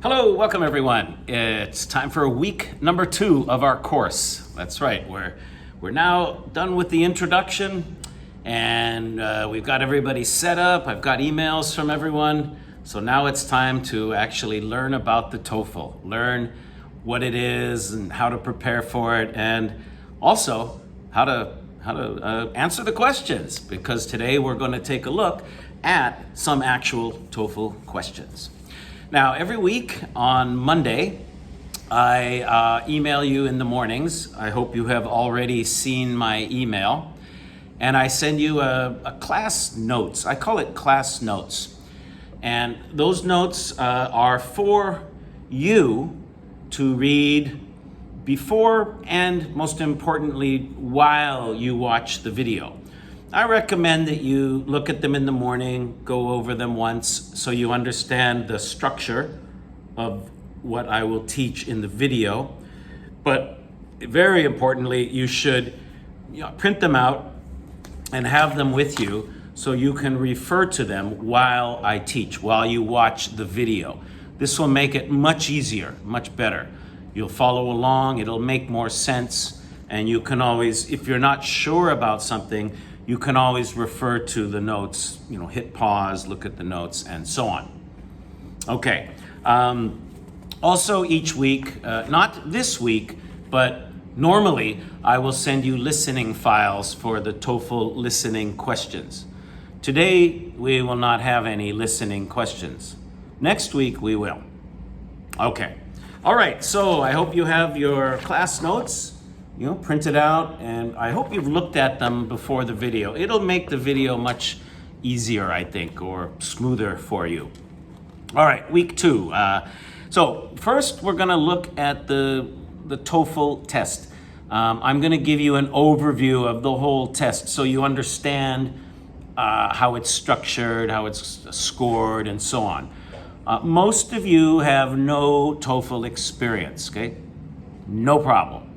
Hello, welcome everyone. It's time for week number 2 of our course. That's right, we're now done with the introduction and we've got everybody set up. I've got emails from everyone. So now it's time to actually learn about the TOEFL, learn what it is and how to prepare for it, and also how to answer the questions, because today we're going to take a look at some actual TOEFL questions. Now, every week on Monday, I email you in the mornings. I hope you have already seen my email. And I send you a class notes. I call it class notes. And those notes are for you to read before and, most importantly, while you watch the video. I recommend that you look at them in the morning, go over them once so you understand the structure of what I will teach in the video. But very importantly, you should print them out and have them with you so you can refer to them while I teach, while you watch the video. This will make it much easier, much better. You'll follow along, it'll make more sense, and you can always, if you're not sure about something, you can always refer to the notes, hit pause, look at the notes, and so on. Okay. Also each week, not this week, but normally I will send you listening files for the TOEFL listening questions. Today, we will not have any listening questions. Next week, we will. Okay. All right, so I hope you have your class notes, printed out, and I hope you've looked at them before the video. It'll make the video much easier, I think, or smoother for you. All right, week 2. So first, we're gonna look at the TOEFL test. I'm gonna give you an overview of the whole test so you understand how it's structured, how it's scored, and so on. Most of you have no TOEFL experience, okay? No problem.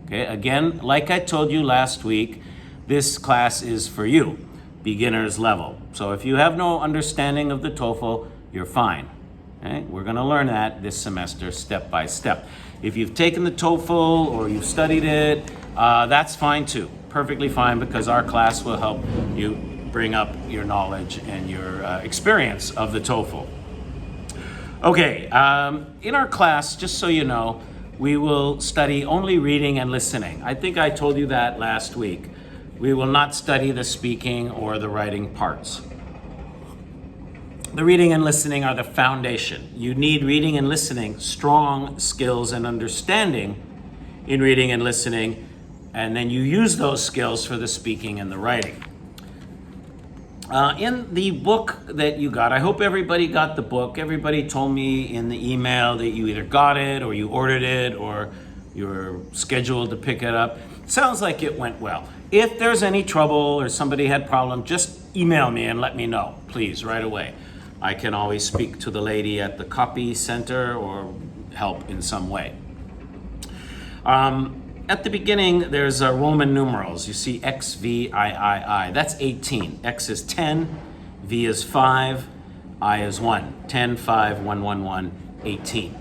Okay, again, like I told you last week, this class is for you, beginner's level. So if you have no understanding of the TOEFL, you're fine. Okay? We're gonna learn that this semester step by step. If you've taken the TOEFL or you've studied it, that's fine too. Perfectly fine, because our class will help you bring up your knowledge and your experience of the TOEFL. Okay, in our class, just so you know, we will study only reading and listening. I think I told you that last week. We will not study the speaking or the writing parts. The reading and listening are the foundation. You need reading and listening, strong skills and understanding in reading and listening, and then you use those skills for the speaking and the writing. In the book that you got, I hope everybody got the book. Everybody told me in the email that you either got it or you ordered it or you're scheduled to pick it up. Sounds like it went well. If there's any trouble or somebody had problem, just email me and let me know, please, right away. I can always speak to the lady at the copy center or help in some way. At the beginning, there's Roman numerals. You see X, V, I. That's 18. X is 10, V is 5, I is 1. 10, 5, 1, 1, 1, 18.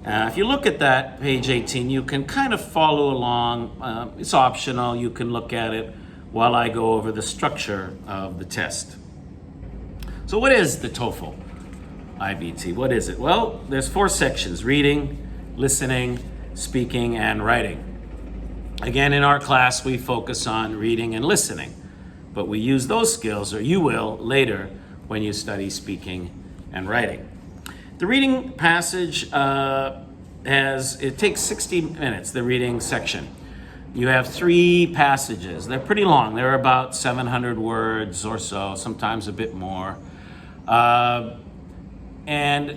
If you look at that, page 18, you can kind of follow along. It's optional. You can look at it while I go over the structure of the test. So what is the TOEFL IBT? What is it? Well, there's 4 sections: reading, listening, speaking, and writing. Again, in our class, we focus on reading and listening, but we use those skills, or you will later when you study speaking and writing. The reading passage it takes 60 minutes, the reading section. You have 3 passages. They're pretty long. They're about 700 words or so, sometimes a bit more. And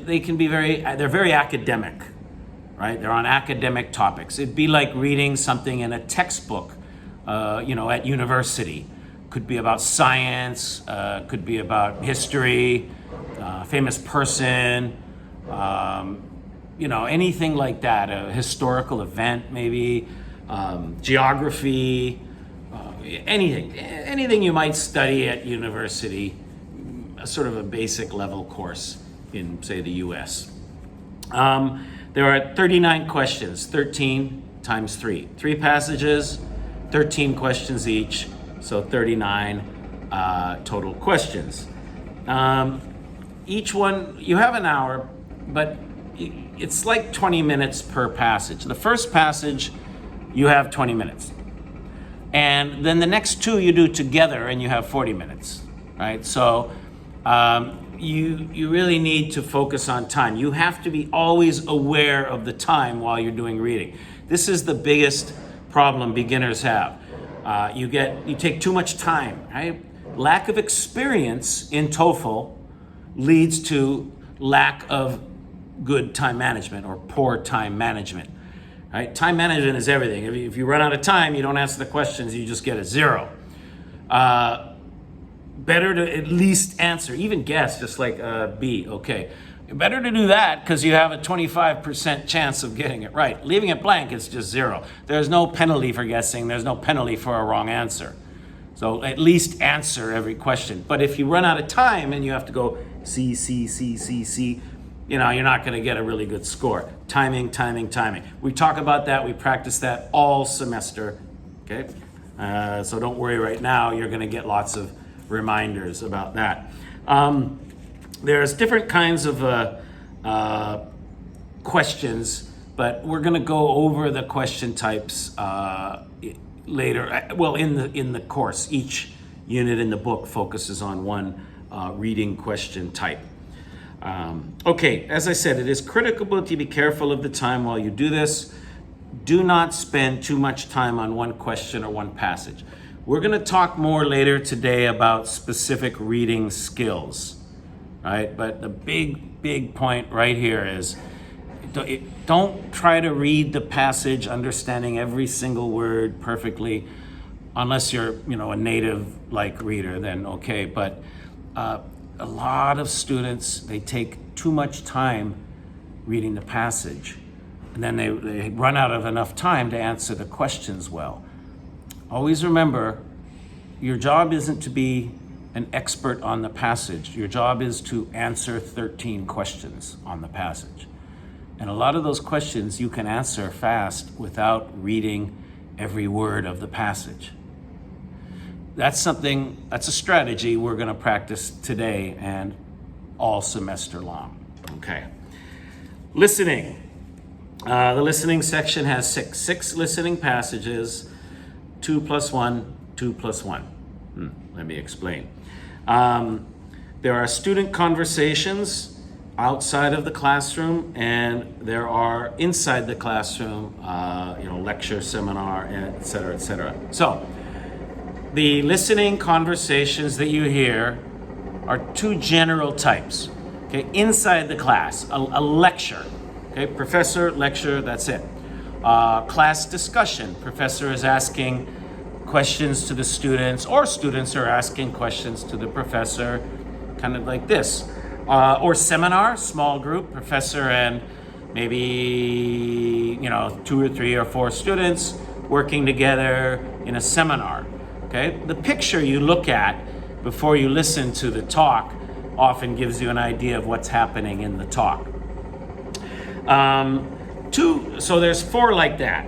they can be they're very academic. Right? They're on academic topics. It'd be like reading something in a textbook, at university. Could be about science, could be about history, famous person, anything like that, a historical event maybe, geography, anything you might study at university, a sort of a basic level course in, say, the US. There are 39 questions, 13 times 3. 3 passages, 13 questions each, so 39 total questions. Each one, you have an hour, but it's like 20 minutes per passage. The first passage, you have 20 minutes. And then the next 2 you do together and you have 40 minutes, right? So you really need to focus on time. You have to be always aware of the time while you're doing reading. This is the biggest problem beginners have. You take too much time, right? Lack of experience in TOEFL leads to lack of good time management or poor time management, right? Time management is everything. If you run out of time, you don't answer the questions, you just get a 0. Better to at least answer, even guess, just like B, okay. Better to do that because you have a 25% chance of getting it right. Leaving it blank is just 0. There's no penalty for guessing. There's no penalty for a wrong answer. So at least answer every question. But if you run out of time and you have to go C, you're not going to get a really good score. Timing. We talk about that. We practice that all semester, okay? So don't worry right now. You're going to get lots of reminders about that. There's different kinds of questions, but we're going to go over the question types later. Well, in the course, each unit in the book focuses on one reading question type. Okay, as I said, it is critical to be careful of the time while you do this. Do not spend too much time on one question or one passage. We're going to talk more later today about specific reading skills, right? But the big point right here is don't try to read the passage understanding every single word perfectly, unless you're, a native reader, then okay. But a lot of students, they take too much time reading the passage, and then they run out of enough time to answer the questions well. Always remember, your job isn't to be an expert on the passage. Your job is to answer 13 questions on the passage. And a lot of those questions you can answer fast without reading every word of the passage. That's a strategy we're going to practice today and all semester long. Okay. Listening. The listening section has six listening passages. 2 + 1, 2 + 1. Let me explain. There are student conversations outside of the classroom, and there are inside the classroom, lecture, seminar, et cetera, et cetera. So the listening conversations that you hear are 2 general types. Okay, inside the class, a lecture. Okay, professor, lecture, that's it. Class discussion. Professor is asking questions to the students, or students are asking questions to the professor, kind of like this. Or seminar, small group, professor and maybe 2 or 3 or 4 students working together in a seminar. Okay, the picture you look at before you listen to the talk often gives you an idea of what's happening in the talk. So there's 4 like that.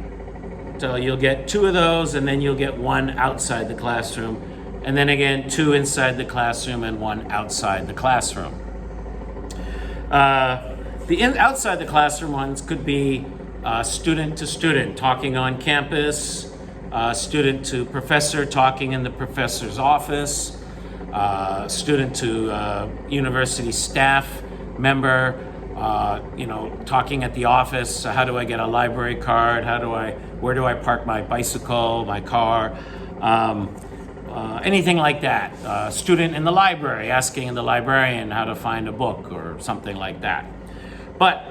So you'll get 2 of those, and then you'll get 1 outside the classroom, and then again 2 inside the classroom and 1 outside the classroom. Outside the classroom ones could be student to student talking on campus, student to professor talking in the professor's office, student to university staff member, talking at the office. So how do I get a library card? Where do I park my bicycle, my car? Anything like that. Student in the library asking the librarian how to find a book or something like that. But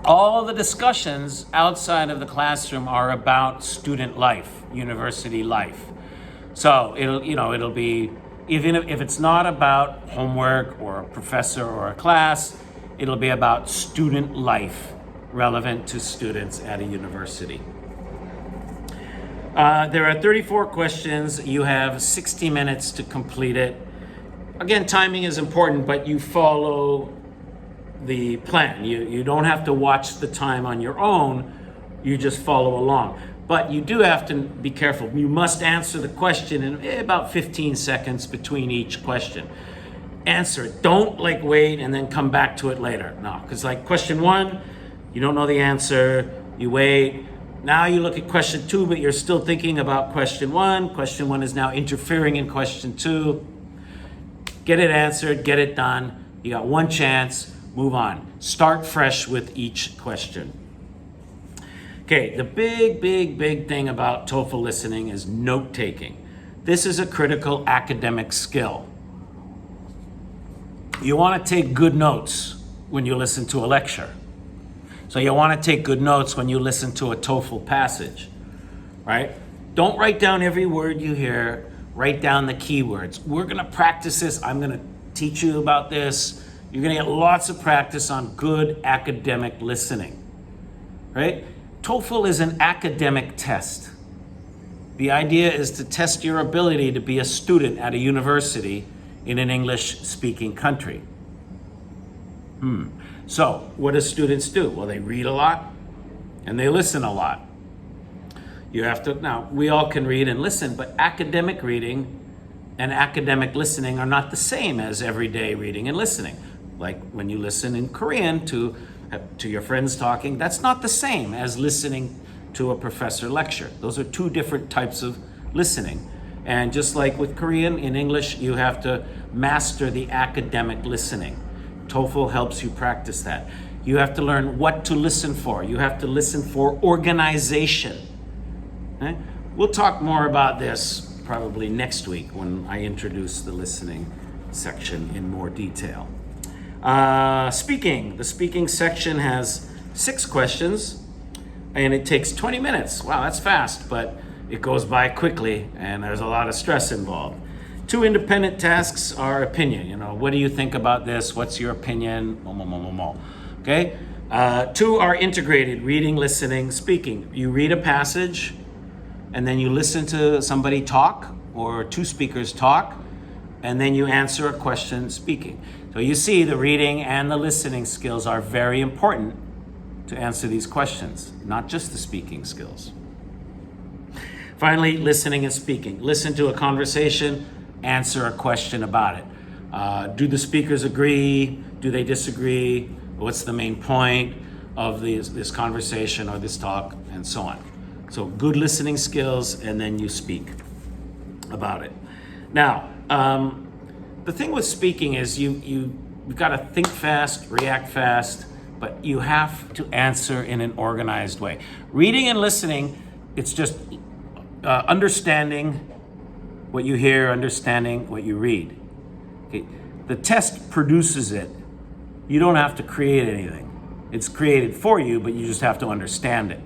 all the discussions outside of the classroom are about student life, university life. So it'll be, even if it's not about homework or a professor or a class, it'll be about student life relevant to students at a university. There are 34 questions. You have 60 minutes to complete it. Again, timing is important, but you follow the plan. You don't have to watch the time on your own, you just follow along. But you do have to be careful. You must answer the question in about 15 seconds between each question. Answer it. Don't like wait and then come back to it later. No, because like question 1, you don't know the answer, you wait. Now you look at question 2, but you're still thinking about question 1. Question 1 is now interfering in question 2. Get it answered, get it done. You got one chance, move on. Start fresh with each question. Okay, the big thing about TOEFL listening is note taking. This is a critical academic skill. You want to take good notes when you listen to a lecture. So you want to take good notes when you listen to a TOEFL passage, right? Don't write down every word you hear, write down the keywords. We're going to practice this. I'm going to teach you about this. You're going to get lots of practice on good academic listening, right? TOEFL is an academic test. The idea is to test your ability to be a student at a university in an English-speaking country. So, what do students do? Well, they read a lot and they listen a lot. You have to, now, we all can read and listen, but academic reading and academic listening are not the same as everyday reading and listening. Like when you listen in Korean to your friends talking, that's not the same as listening to a professor lecture. Those are two different types of listening. And just like with Korean, in English, you have to master the academic listening. TOEFL helps you practice that. You have to learn what to listen for. You have to listen for organization. Okay? We'll talk more about this probably next week when I introduce the listening section in more detail. Speaking. The speaking section has 6 questions and it takes 20 minutes. Wow, that's fast, but it goes by quickly and there's a lot of stress involved. 2 independent tasks are opinion. What do you think about this? What's your opinion? Okay? 2 are integrated, reading, listening, speaking. You read a passage and then you listen to somebody talk or 2 speakers talk and then you answer a question speaking. So you see the reading and the listening skills are very important to answer these questions, not just the speaking skills. Finally, listening and speaking. Listen to a conversation, answer a question about it. Do the speakers agree? Do they disagree? What's the main point of this conversation or this talk, and so on. So good listening skills, and then you speak about it. Now, the thing with speaking is you've got to think fast, react fast, but you have to answer in an organized way. Reading and listening, it's just understanding what you hear, understanding what you read. Okay. The test produces it. You don't have to create anything. It's created for you, but you just have to understand it.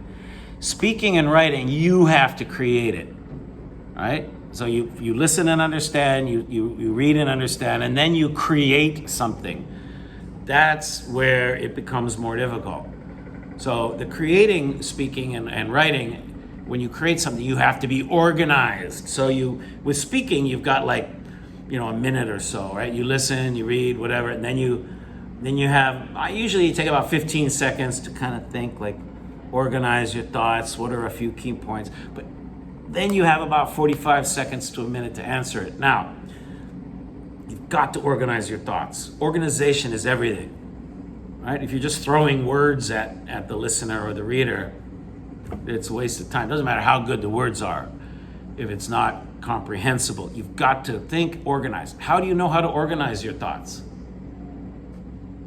Speaking and writing, you have to create it, right? So you listen and understand, you read and understand, and then you create something. That's where it becomes more difficult. So the creating, speaking, and writing, when you create something, you have to be organized. So with speaking, you've got like, a minute or so, right? You listen, you read, whatever, and then you usually take about 15 seconds to kind of think, like organize your thoughts, what are a few key points, but then you have about 45 seconds to a minute to answer it. Now, you've got to organize your thoughts. Organization is everything, right? If you're just throwing words at the listener or the reader, it's a waste of time. It doesn't matter how good the words are if it's not comprehensible. You've got to think organized. How do you know how to organize your thoughts?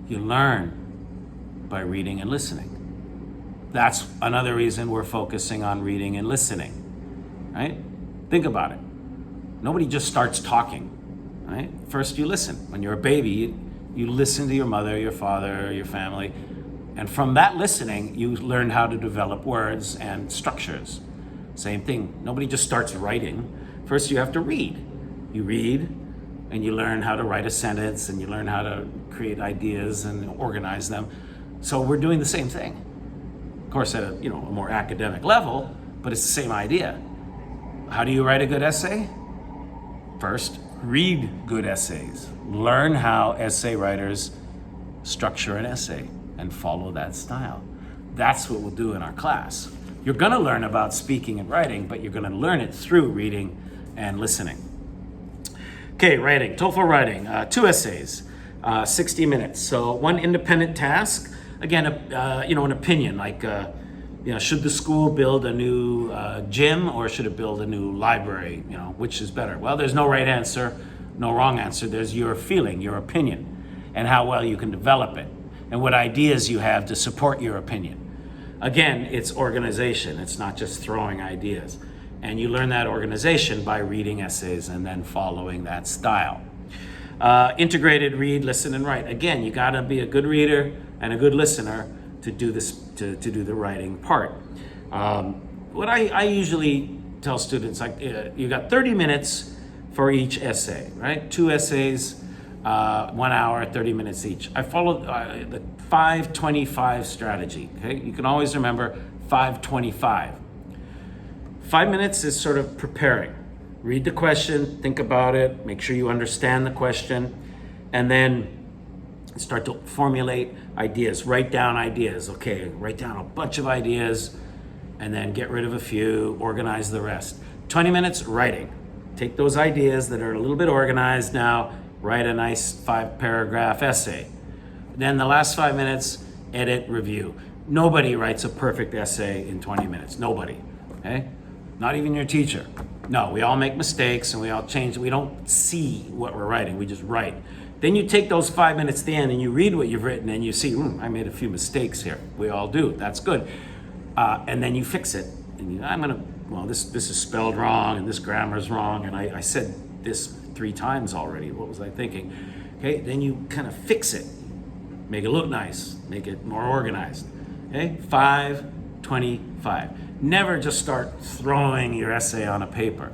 You learn by reading and listening. That's another reason we're focusing on reading and listening. Right? Think about it. Nobody just starts talking, right? First you listen. When you're a baby, you listen to your mother, your father, your family, and from that listening, you learn how to develop words and structures. Same thing. Nobody just starts writing. First you have to read. You read, and you learn how to write a sentence, and you learn how to create ideas and organize them. So we're doing the same thing. Of course, at a more academic level, but it's the same idea. How do you write a good essay? First, read good essays. Learn how essay writers structure an essay and follow that style. That's what we'll do in our class. You're gonna learn about speaking and writing, but you're gonna learn it through reading and listening. Okay, writing, TOEFL writing, 2 essays, 60 minutes. So one independent task, again, an opinion, like, should the school build a new gym or should it build a new library? Which is better? Well, there's no right answer, no wrong answer. There's your feeling, your opinion, and how well you can develop it, and what ideas you have to support your opinion. Again, it's organization. It's not just throwing ideas. And you learn that organization by reading essays and then following that style. Integrated read, listen, and write. Again, you gotta be a good reader and a good listener to do this, to do the writing part. What I usually tell students, like, you got 30 minutes for each essay, right? 2 essays, 1 hour, 30 minutes each. I follow the 5-25 strategy, okay? You can always remember 5-25. 5 minutes is sort of preparing. Read the question, think about it, make sure you understand the question, and then start to formulate ideas. Write down ideas. Okay, write down a bunch of ideas, and then get rid of a few, organize the rest. 20 minutes writing. Take those ideas that are a little bit organized now, write a nice 5-paragraph essay. Then the last 5 minutes, edit, review. Nobody writes a perfect essay in 20 minutes. Nobody, okay? Not even your teacher. No, we all make mistakes and we all change. We don't see what we're writing, we just write. Then you take those 5 minutes at the end and you read what you've written and you see, I made a few mistakes here. We all do, that's good. And then you fix it. And this is spelled wrong and this grammar's wrong and I said this 3 times already. What was I thinking? Okay, then you kind of fix it. Make it look nice, make it more organized. Okay, 5-25. Never just start throwing your essay on a paper.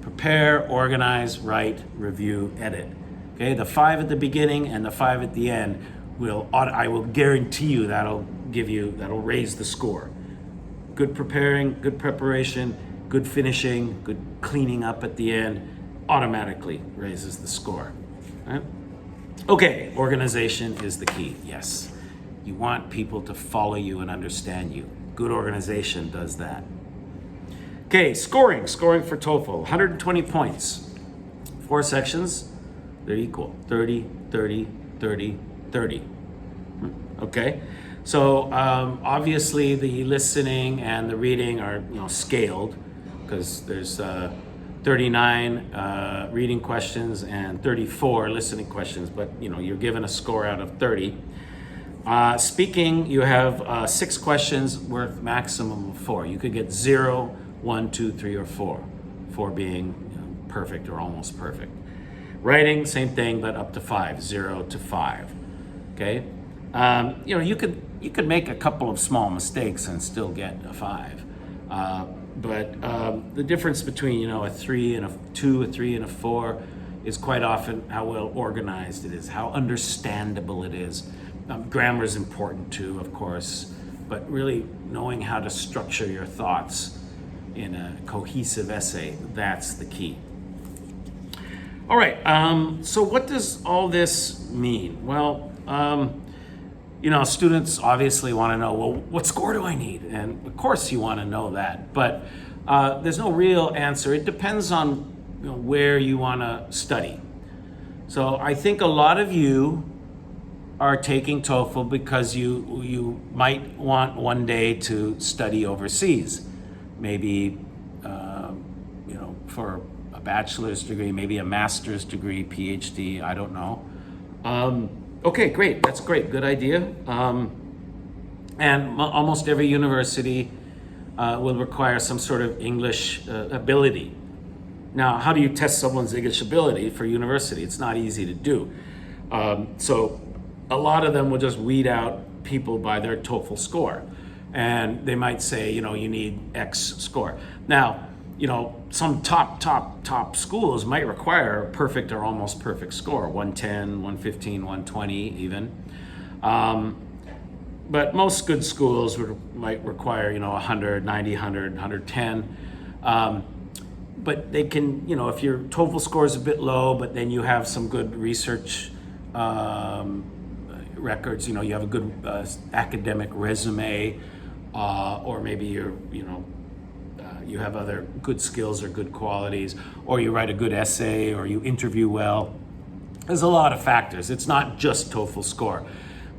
Prepare, organize, write, review, edit. Okay, the 5 at the beginning and the 5 at the end I will guarantee you that'll raise the score. Good preparing, good preparation, good finishing, good cleaning up at the end automatically raises the score. Right? Okay, organization is the key, yes. You want people to follow you and understand you. Good organization does that. Okay, scoring for TOEFL, 120 points. 4 sections, they're equal, 30, 30, 30, 30. Okay, so obviously the listening and the reading are scaled because there's 39 reading questions and 34 listening questions, but you're given a score out of 30. Speaking, you have 6 questions worth maximum of 4. You could get 0, 1, 2, 3, or 4. 4 being perfect or almost perfect. Writing, same thing, but up to 5, 0 to 5. Okay, you could make a couple of small mistakes and still get a 5. But the difference between a 3 and a 2, a 3 and a 4 is quite often how well organized it is, how understandable it is. Grammar is important too, of course, but really knowing how to structure your thoughts in a cohesive essay, that's the key. All right, so what does all this mean? Well, students obviously want to know, well, what score do I need? And of course you want to know that, but there's no real answer. It depends on where you want to study. So I think a lot of you are taking TOEFL because you might want one day to study overseas, maybe for a bachelor's degree, maybe a master's degree, PhD, I don't know. Okay, great, that's great, good idea. And almost every university will require some sort of English ability. Now, how do you test someone's English ability for university? It's not easy to do. So a lot of them will just weed out people by their TOEFL score. And they might say, you need X score. Now, some top schools might require a perfect or almost perfect score, 110, 115, 120 even. But most good schools might require, 100, 90, 100, 110. But they can, if your TOEFL score is a bit low, but then you have some good research records, you have a good academic resume, or maybe you have other good skills or good qualities, or you write a good essay, or you interview well. There's a lot of factors. It's not just TOEFL score.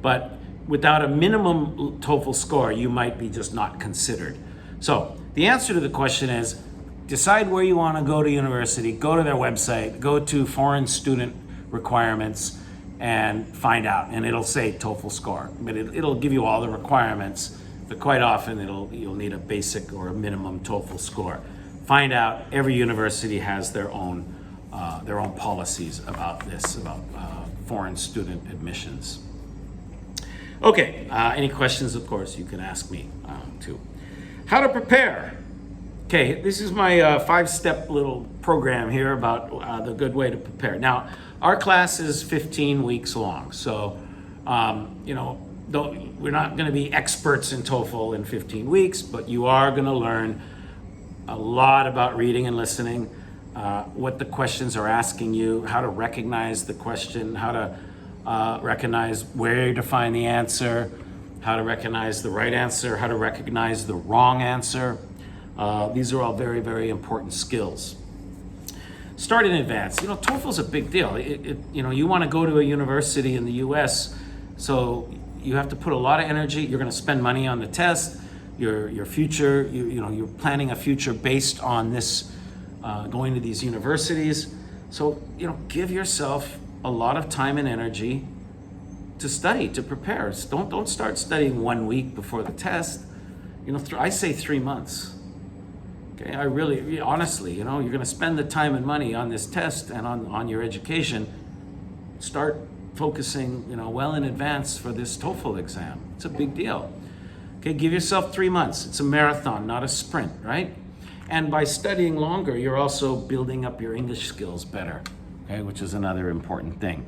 But without a minimum TOEFL score, you might be just not considered. So the answer to the question is, decide where you want to go to university, go to their website, go to foreign student requirements, and find out. And it'll say TOEFL score, but it'll give you all the requirements. But quite often you'll need a basic or a minimum TOEFL score. Find out. Every university has their own policies about this, about foreign student admissions. Okay, any questions, of course, you can ask me too. How to prepare. Okay, this is my 5-step little program here about the good way to prepare. Now, our class is 15 weeks long, so we're not going to be experts in TOEFL in 15 weeks, but you are going to learn a lot about reading and listening, what the questions are asking you, how to recognize the question, how to recognize where to find the answer, how to recognize the right answer, how to recognize the wrong answer. These are all very, very important skills. Start in advance. TOEFL's a big deal. You want to go to a university in the US, so you have to put a lot of energy. You're going to spend money on the test. Your future, you're planning a future based on this, going to these universities. So, give yourself a lot of time and energy to study, to prepare. Don't start studying 1 week before the test. I say 3 months. Okay, I really, honestly, you're going to spend the time and money on this test and on your education. Start focusing, well in advance for this TOEFL exam. It's a big deal. Okay, give yourself 3 months. It's a marathon, not a sprint, right? And by studying longer, you're also building up your English skills better, okay, which is another important thing.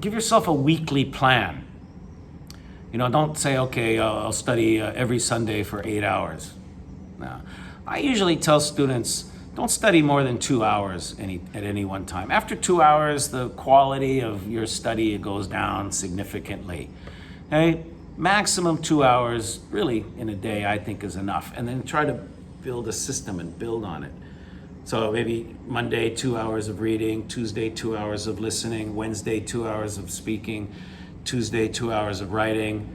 Give yourself a weekly plan. Don't say, okay, I'll study every Sunday for 8 hours. No. I usually tell students, don't study more than 2 hours at any one time. After 2 hours, the quality of your study goes down significantly. Okay? Maximum 2 hours, really, in a day, I think is enough. And then try to build a system and build on it. So maybe Monday, 2 hours of reading, Tuesday, 2 hours of listening, Wednesday, 2 hours of speaking, Tuesday, 2 hours of writing,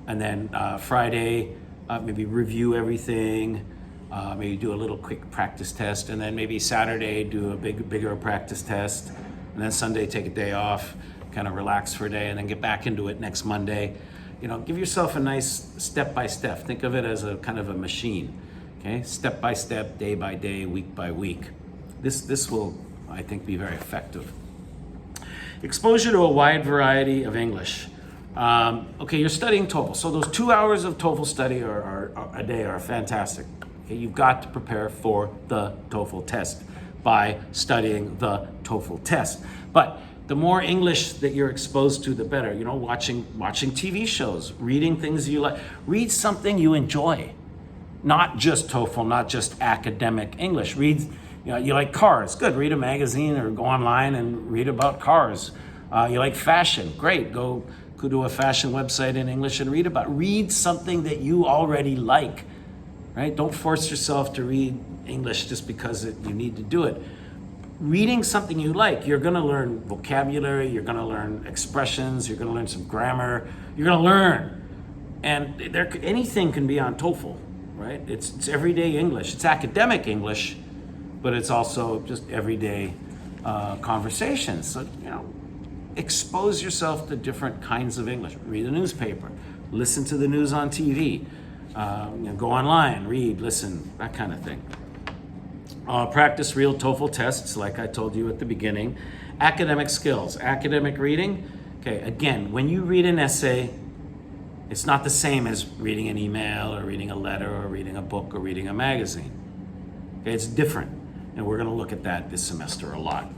and then Friday, maybe review everything, maybe do a little quick practice test, and then maybe Saturday do a bigger practice test, and then Sunday take a day off, kind of relax for a day, and then get back into it next Monday. Give yourself a nice step-by-step. Think of it as a kind of a machine, okay? Step-by-step, day by day, week by week. This will, I think, be very effective. Exposure to a wide variety of English. Okay, you're studying TOEFL, so those 2 hours of TOEFL study a day are fantastic. Okay, you've got to prepare for the TOEFL test by studying the TOEFL test. But the more English that you're exposed to, the better. Watching TV shows, reading things you like. Read something you enjoy, not just TOEFL, not just academic English. Read, you like cars, good. Read a magazine or go online and read about cars. You like fashion, great. Go to a fashion website in English and read something that you already like, right? Don't force yourself to read English just because you need to do it. Reading something you like, you're going to learn vocabulary, you're going to learn expressions, you're going to learn some grammar, you're going to learn. And anything can be on TOEFL, right? It's everyday English. It's academic English, but it's also just everyday conversations. So, expose yourself to different kinds of English. Read a newspaper, listen to the news on TV, go online, read, listen, that kind of thing. Practice real TOEFL tests, like I told you at the beginning. Academic skills, academic reading. Okay, again, when you read an essay, it's not the same as reading an email or reading a letter or reading a book or reading a magazine. Okay, it's different, and we're going to look at that this semester a lot.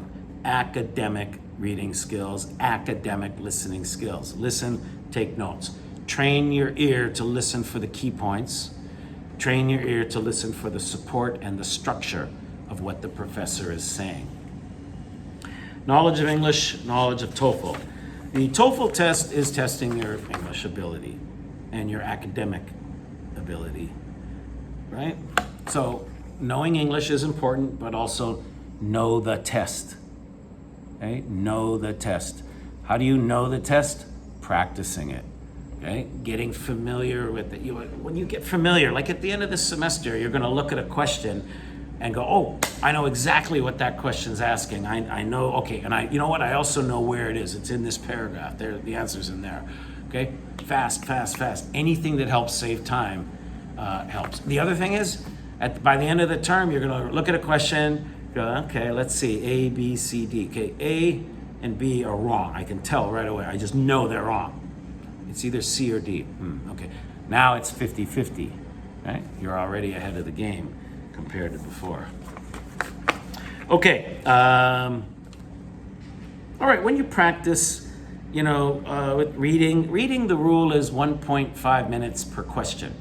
Academic reading skills, academic listening skills. Listen, take notes. Train your ear to listen for the key points. Train your ear to listen for the support and the structure of what the professor is saying. Knowledge of English, knowledge of TOEFL. The TOEFL test is testing your English ability and your academic ability, right? So knowing English is important, but also know the test, okay? Know the test. How do you know the test? Practicing it, okay? Getting familiar with it. When you get familiar, like at the end of the semester, you're gonna look at a question and go, oh, I know exactly what that question's asking. I know, okay, and you know what? I also know where it is. It's in this paragraph. There, the answer's in there, okay? Fast, fast, fast. Anything that helps save time helps. The other thing is, by the end of the term, you're gonna look at a question, go, okay, let's see, A, B, C, D. Okay, A and B are wrong. I can tell right away. I just know they're wrong. It's either C or D. Okay, now it's 50-50, right? You're already ahead of the game compared to before. Okay, all right, when you practice, with reading the rule is 1.5 minutes per question.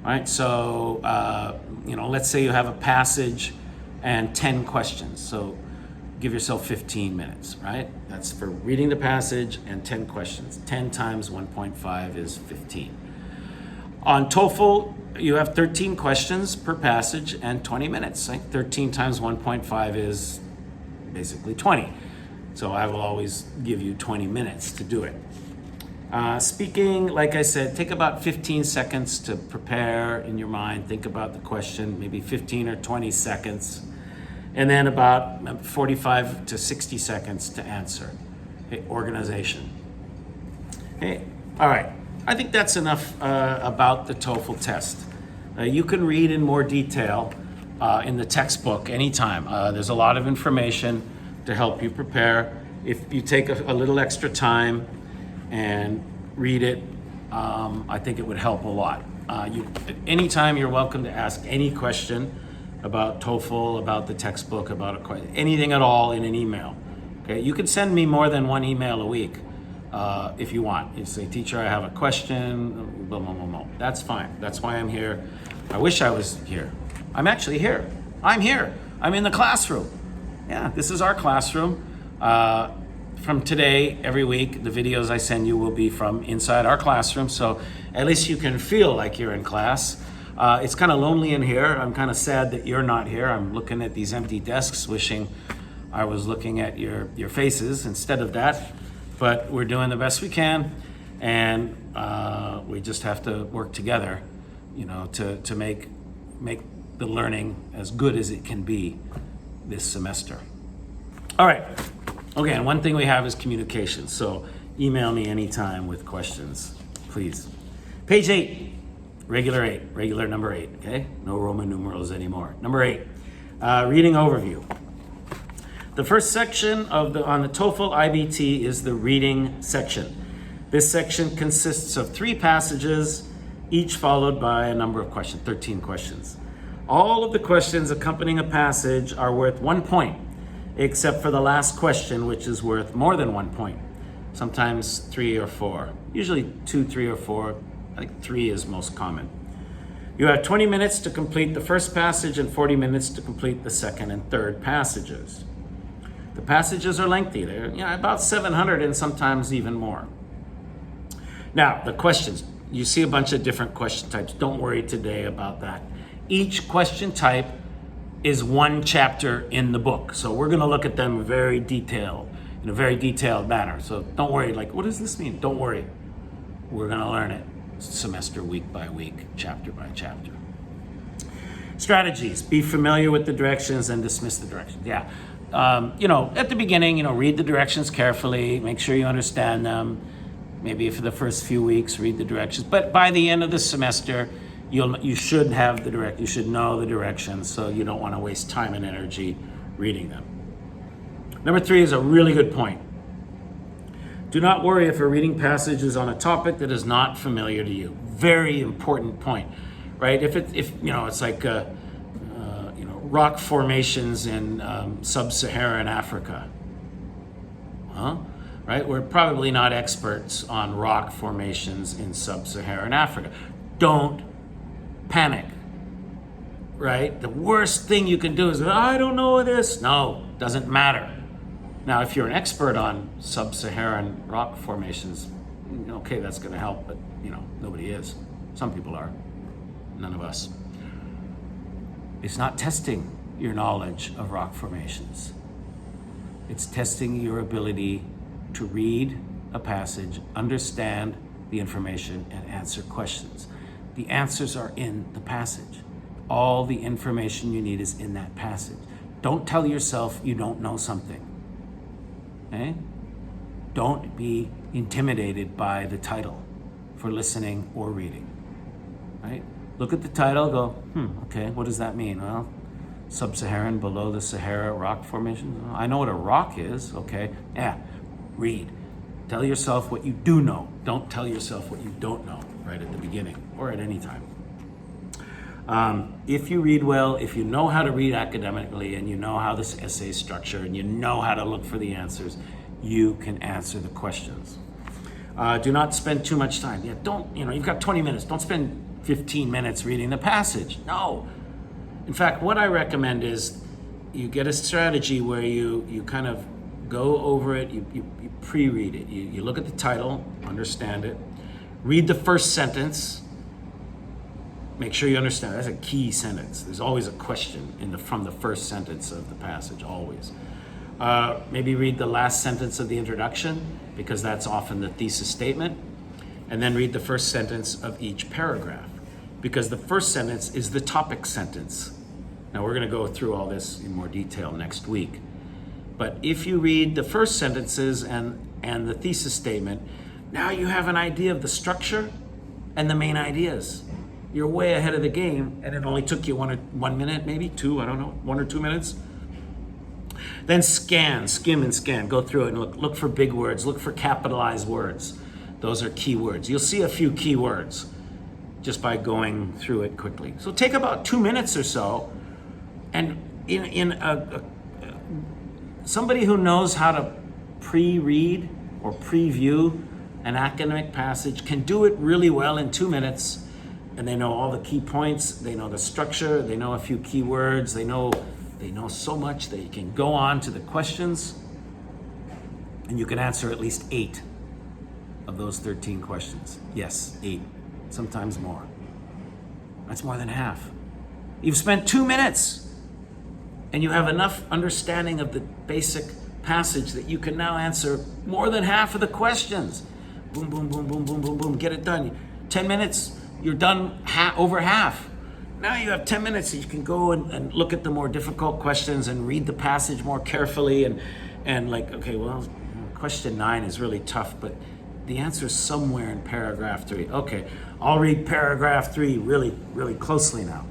All right, so, let's say you have a passage and 10 questions. So give yourself 15 minutes, right? That's for reading the passage and 10 questions. 10 times 1.5 is 15. On TOEFL, you have 13 questions per passage and 20 minutes. Like 13 times 1.5 is basically 20. So I will always give you 20 minutes to do it. Speaking, like I said, take about 15 seconds to prepare in your mind, think about the question, maybe 15 or 20 seconds, and then about 45 to 60 seconds to answer. Okay, organization. Okay, all right. I think that's enough about the TOEFL test. You can read in more detail in the textbook anytime. There's a lot of information to help you prepare. If you take a little extra time and read it, I think it would help a lot. At any time, you're welcome to ask any question about TOEFL, about the textbook, about anything at all in an email. Okay, you can send me more than one email a week. If you want. You say, teacher, I have a question, blah, blah, blah, blah. That's fine. That's why I'm here. I wish I was here. I'm actually here. I'm here. I'm in the classroom. Yeah, this is our classroom. From today, every week, the videos I send you will be from inside our classroom, so at least you can feel like you're in class. It's kind of lonely in here. I'm kind of sad that you're not here. I'm looking at these empty desks, wishing I was looking at your faces instead of that. But we're doing the best we can, and we just have to work together, to make the learning as good as it can be this semester. All right. Okay, and one thing we have is communication. So email me anytime with questions, please. Page 8, regular number 8. Okay, no Roman numerals anymore. Number 8, reading overview. The first section on the TOEFL IBT is the reading section. This section consists of 3 passages, each followed by a number of questions, 13 questions. All of the questions accompanying a passage are worth 1 point, except for the last question, which is worth more than 1 point. Sometimes 3 or 4, usually 2, 3, or 4. I think 3 is most common. You have 20 minutes to complete the first passage and 40 minutes to complete the second and third passages. The passages are lengthy. They're about 700 and sometimes even more. Now, the questions. You see a bunch of different question types. Don't worry today about that. Each question type is one chapter in the book. So we're going to look at them in a very detailed manner. So don't worry, what does this mean? Don't worry. We're going to learn it semester, week by week, chapter by chapter. Strategies. Be familiar with the directions and dismiss the directions. Yeah. At the beginning, read the directions carefully, make sure you understand them. Maybe for the first few weeks, read the directions. But by the end of the semester, you should know the directions, so you don't want to waste time and energy reading them. Number 3 is a really good point. Do not worry if a reading passage is on a topic that is not familiar to you. Very important point, right? If it's like rock formations in sub-Saharan Africa, right? We're probably not experts on rock formations in sub-Saharan Africa. Don't panic, right? The worst thing you can do is, I don't know this. No, doesn't matter. Now, if you're an expert on sub-Saharan rock formations, okay, that's going to help, but nobody is. Some people are, none of us. It's not testing your knowledge of rock formations. It's testing your ability to read a passage, understand the information, and answer questions. The answers are in the passage. All the information you need is in that passage. Don't tell yourself you don't know something. Okay? Don't be intimidated by the title for listening or reading. Right? Look at the title, go, okay, what does that mean? Well, sub-Saharan, below the Sahara rock formation. I know what a rock is, okay? Yeah, read. Tell yourself what you do know. Don't tell yourself what you don't know right at the beginning or at any time. If you read well, if you know how to read academically and you know how this essay is structured and you know how to look for the answers, you can answer the questions. Do not spend too much time. You've got 20 minutes. Don't spend 15 minutes reading the passage. No. In fact, what I recommend is you get a strategy where you kind of go over it, you pre-read it. You look at the title, understand it, read the first sentence, make sure you understand. That's a key sentence. There's always a question from the first sentence of the passage, always. Maybe read the last sentence of the introduction, because that's often the thesis statement, and then read the first sentence of each paragraph, because the first sentence is the topic sentence. Now, we're going to go through all this in more detail next week. But if you read the first sentences and the thesis statement, now you have an idea of the structure and the main ideas. You're way ahead of the game, and it only took you 1 minute, maybe 2, I don't know, 1 or 2 minutes. Then skim and scan. Go through it and look for big words, look for capitalized words. Those are key words. You'll see a few key words just by going through it quickly. So take about 2 minutes or so, and somebody who knows how to pre-read or preview an academic passage can do it really well in 2 minutes, and they know all the key points, they know the structure, they know a few key words, they know so much that you can go on to the questions, and you can answer at least 8 of those 13 questions. Yes, 8, sometimes more. That's more than half. You've spent 2 minutes, and you have enough understanding of the basic passage that you can now answer more than half of the questions. Boom, boom, boom, boom, boom, boom, boom, get it done. 10 minutes, you're done over half. Now you have 10 minutes that you can go and look at the more difficult questions and read the passage more carefully and like, okay, well, question 9 is really tough, but the answer is somewhere in paragraph 3. Okay, I'll read paragraph 3 really, really closely now.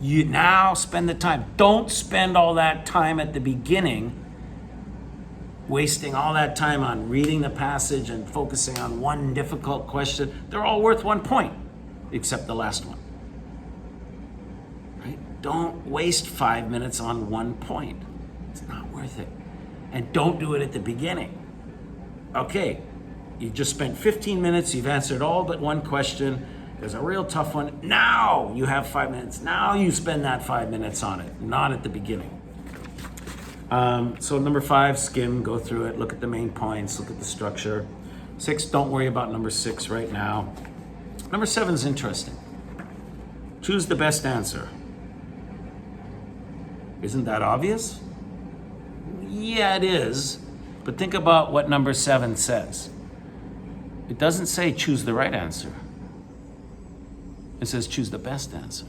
You now spend the time. Don't spend all that time at the beginning wasting all that time on reading the passage and focusing on one difficult question. They're all worth 1 point, except the last one. Right? Don't waste 5 minutes on 1 point. It's not worth it. And don't do it at the beginning. Okay, you just spent 15 minutes, you've answered all but one question. There's a real tough one. Now you have 5 minutes. Now you spend that 5 minutes on it, not at the beginning. So number 5, skim, go through it, look at the main points, look at the structure. 6, don't worry about number 6 right now. Number 7 is interesting. Choose the best answer. Isn't that obvious? Yeah, it is. But think about what number 7 says. It doesn't say choose the right answer. It says choose the best answer.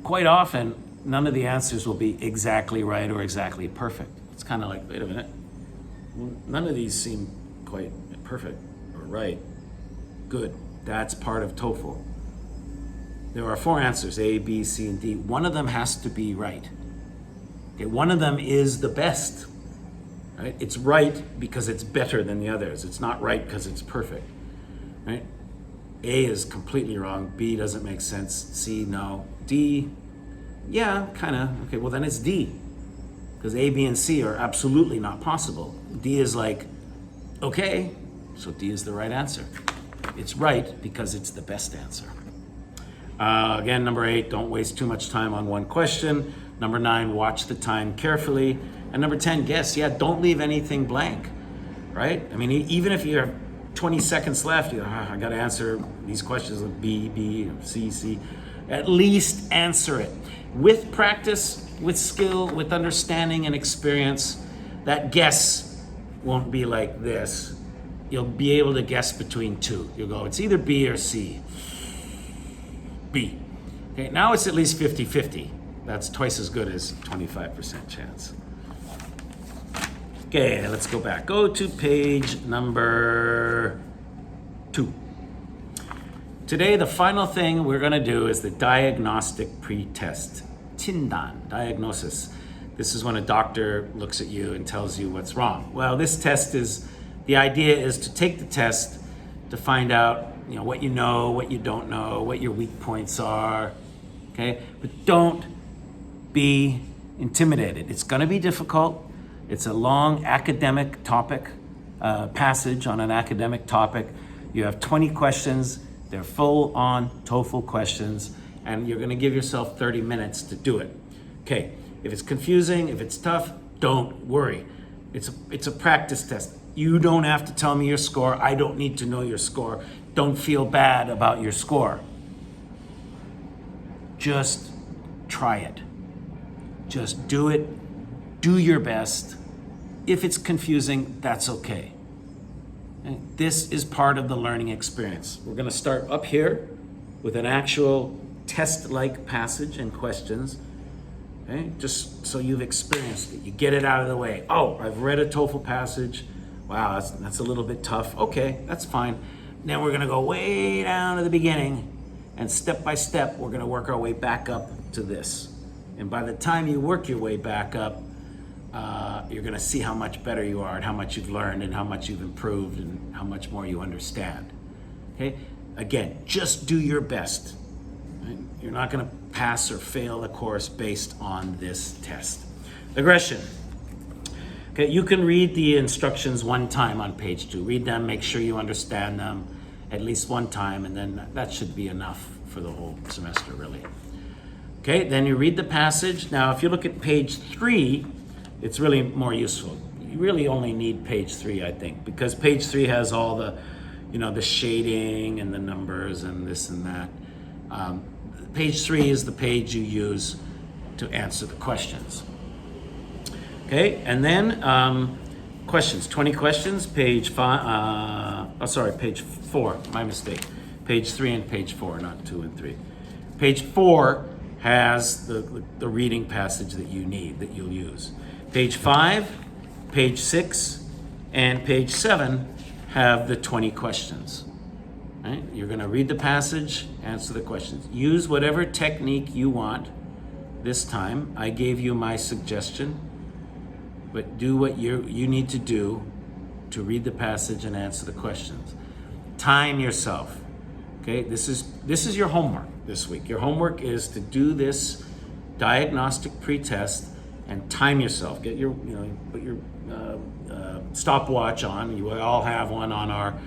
Quite often, none of the answers will be exactly right or exactly perfect. It's kind of like, wait a minute, none of these seem quite perfect or right. Good, that's part of TOEFL. There are 4 answers, A, B, C, and D. One of them has to be right. Okay, one of them is the best. Right? It's right because it's better than the others. It's not right because it's perfect. Right? A is completely wrong. B doesn't make sense. C, no. D, yeah, kind of. Okay, well then it's D. Because A, B, and C are absolutely not possible. D is like, okay, so D is the right answer. It's right because it's the best answer. Again, number 8, don't waste too much time on one question. Number 9, watch the time carefully. And number 10, guess. Yeah, don't leave anything blank, right? I mean, even if you have 20 seconds left, I got to answer these questions with B, C. At least answer it. With practice, with skill, with understanding and experience, that guess won't be like this. You'll be able to guess between 2. You'll go, it's either B or C. B. Okay, now it's at least 50-50. That's twice as good as 25% chance. Okay, let's go back. Go to page number 2. Today, the final thing we're going to do is the diagnostic pre-test. 진단, diagnosis. This is when a doctor looks at you and tells you what's wrong. Well, this test is, the idea is to take the test to find out, what you know, what you don't know, what your weak points are, okay? But don't be intimidated. It's going to be difficult. It's a long academic topic, passage on an academic topic. You have 20 questions. They're full-on TOEFL questions, and you're going to give yourself 30 minutes to do it. Okay, if it's confusing, if it's tough, don't worry. It's a practice test. You don't have to tell me your score. I don't need to know your score. Don't feel bad about your score. Just try it. Just do it. Do your best. If it's confusing, that's okay. Okay? This is part of the learning experience. We're going to start up here with an actual test-like passage and questions. Okay? Just so you've experienced it. You get it out of the way. Oh, I've read a TOEFL passage. Wow, that's a little bit tough. Okay, that's fine. Then we're going to go way down to the beginning, and step by step, we're going to work our way back up to this. And by the time you work your way back up, you're going to see how much better you are and how much you've learned and how much you've improved and how much more you understand. Okay? Again, just do your best. Right? You're not going to pass or fail the course based on this test. Aggression. Okay, you can read the instructions one time on page 2. Read them, make sure you understand them at least one time, and then that should be enough for the whole semester, really. Okay, then you read the passage. Now, if you look at page 3, it's really more useful. You really only need page 3, I think, because page 3 has all the, the shading and the numbers and this and that. Page 3 is the page you use to answer the questions. Okay, and then questions, 20 questions, page 4, my mistake. Page 3 and page 4, not 2 and 3. Page 4 has the reading passage that you need, that you'll use. Page 5, page 6, and page 7 have the 20 questions. Right? You're going to read the passage, answer the questions. Use whatever technique you want this time. I gave you my suggestion, but do what you need to do to read the passage and answer the questions. Time yourself. Okay, this is your homework this week. Your homework is to do this diagnostic pre-test and time yourself. Get your, put your stopwatch on. You all have one on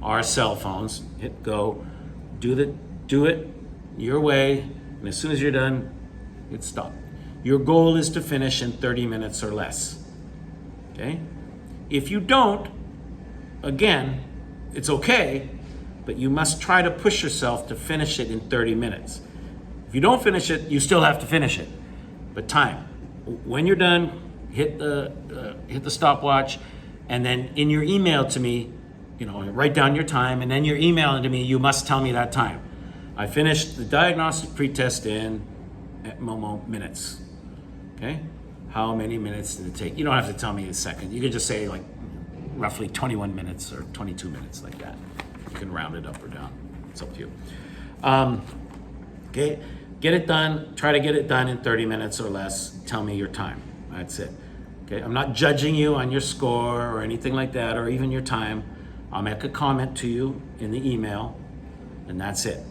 our cell phones. Hit go. Do it your way, and as soon as you're done, hit stop. Your goal is to finish in 30 minutes or less. Okay? If you don't, again, it's okay, but you must try to push yourself to finish it in 30 minutes. If you don't finish it, you still have to finish it. But time. When you're done, hit the stopwatch, and then in your email to me, write down your time, and then you're emailing to me, you must tell me that time. I finished the diagnostic pretest in Momo minutes. Okay? How many minutes did it take? You don't have to tell me a second. You could just say like roughly 21 minutes or 22 minutes, like that. You can round it up or down. It's up to you. Okay, get it done. Try to get it done in 30 minutes or less. Tell me your time. That's it. Okay, I'm not judging you on your score or anything like that, or even your time. I'll make a comment to you in the email, and that's it.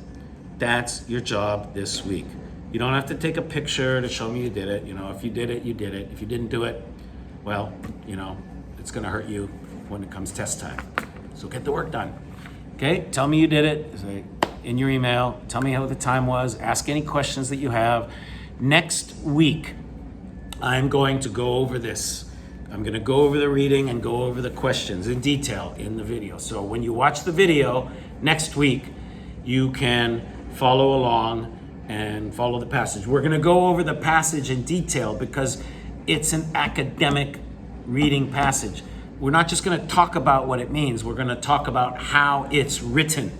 That's your job this week. You don't have to take a picture to show me you did it. If you did it, you did it. If you didn't do it, well, it's gonna hurt you when it comes test time. So get the work done. Okay, tell me you did it. Say in your email, tell me how the time was. Ask any questions that you have. Next week, I'm going to go over this. I'm going to go over the reading and go over the questions in detail in the video. So when you watch the video next week, you can follow along and follow the passage. We're going to go over the passage in detail because it's an academic reading passage. We're not just going to talk about what it means. We're going to talk about how it's written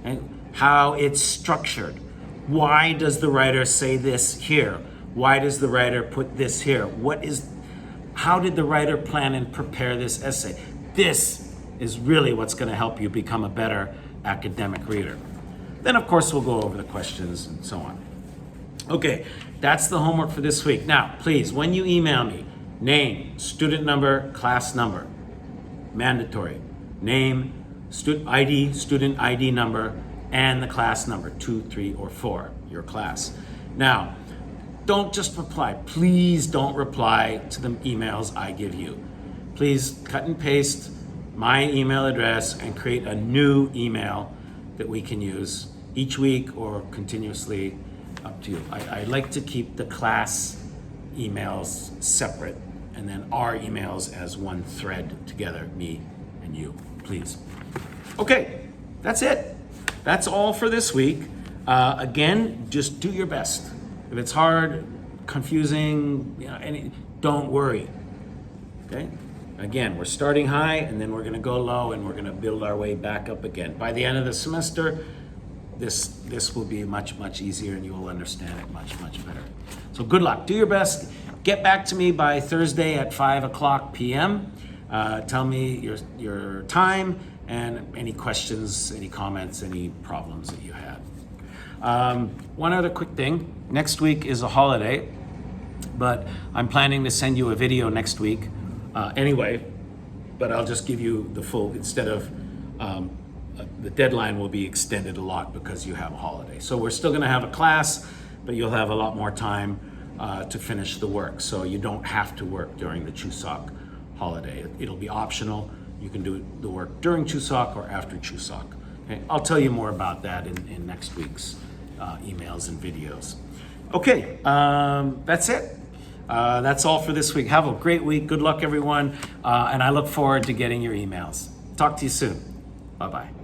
and how it's structured. Why does the writer say this here? Why does the writer put this here? How did the writer plan and prepare this essay? This is really what's going to help you become a better academic reader. Then, of course, we'll go over the questions and so on. Okay, that's the homework for this week. Now, please, when you email me, name, student number, class number, mandatory. Name, student ID number, and the class number, 2, 3, or 4, your class. Now, don't just reply. Please don't reply to the emails I give you. Please cut and paste my email address and create a new email that we can use each week or continuously, up to you. I like to keep the class emails separate and then our emails as one thread together, me and you, please. Okay, that's it. That's all for this week. Again, just do your best. If it's hard, confusing, don't worry, okay? Again, we're starting high and then we're gonna go low and we're gonna build our way back up again. By the end of the semester, this will be much, much easier and you will understand it much, much better. So good luck, do your best. Get back to me by Thursday at 5:00 p.m. Tell me your time and any questions, any comments, any problems that you had. One other quick thing. Next week is a holiday, but I'm planning to send you a video next week anyway, but I'll just give you the full, instead of, the deadline will be extended a lot because you have a holiday. So we're still gonna have a class, but you'll have a lot more time to finish the work. So you don't have to work during the Chuseok holiday. It'll be optional. You can do the work during Chuseok or after Chuseok. Okay? I'll tell you more about that in next week's emails and videos. Okay, that's it. That's all for this week. Have a great week. Good luck, everyone. And I look forward to getting your emails. Talk to you soon. Bye-bye.